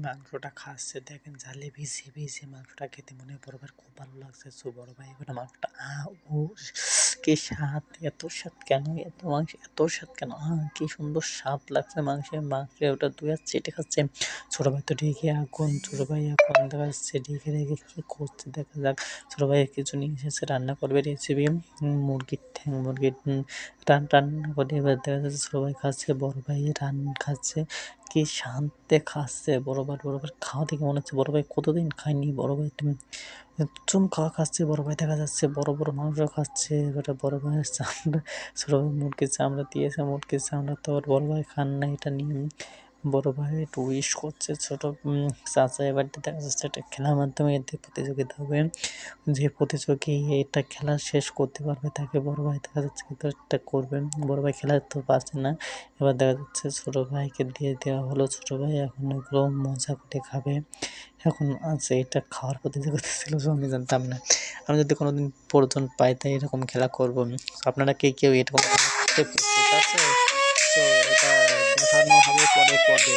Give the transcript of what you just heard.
মাংসটা খাচ্ছে, দেখেন জালে ভিজিয়ে ভিজিয়ে মাংসটা খেতে মনে হয় বড় ভাইয়ের খুব ভালো লাগছে। সো বড় ভাই এবার মাংসটা ও কি স্বাদ, এত স্বাদ কেন, এত মাংস এত স্বাদ কেন, কি সুন্দর স্বাদ লাগছে মাংস ওটা দুই আর চেটে খাচ্ছে। ছোট ভাই তো ঢেকে আগুন, ছোট ভাই এখন দেখা যাচ্ছে ঢেকে রেখে কি করছে দেখা যাক। ছোট ভাই কিছু নিয়ে এসেছে, রান্না করবে রেসিপি মুরগির ঠ্যাং, মুরগির রান্না করে এবার দেখা যাচ্ছে ছোট ভাই খাচ্ছে, বড় ভাই খাচ্ছে, কি শান্তে খাচ্ছে। বড় ভাই খাওয়া দেখে মনে হচ্ছে বড় ভাই কতদিন খায়নি। বড় ভাই চুম খাওয়া খাচ্ছে, বড় ভাই দেখা যাচ্ছে বড় বড় মাংস খাচ্ছে। এবারে বড় ভাইয়ের চামড়া, ছোট ভাই মুরগির চামড়া দিয়েছে, মুরগির চামড়া তো আর বড় ভাই খান না। এটা নিয়ে বড় ভাই একটু উইশ করছে ছোট চাচা। এবার দেখা যাচ্ছে একটা খেলার মাধ্যমে এতে প্রতিযোগিতা হবে, যে প্রতিযোগী এটা খেলা শেষ করতে পারবে তাকে বড় ভাই দেখা যাচ্ছে এটা করবে। বড় ভাই খেলা তো পারছে না, এবার দেখা যাচ্ছে ছোট ভাইকে দিয়ে দেওয়া হলো। ছোট ভাই এখন এগুলো মজা করে খাবে। এখন আছে এটা খাওয়ার প্রতিযোগিতা ছিল, আমি জানতাম না। আমি যদি কোনোদিন প্রয়োজন পাই তাই এরকম খেলা করব। আপনারা কেউ এরকম খেলা করতে প্রস্তুত আছে? তো এটা দেখানো হবে পরে পর্বে।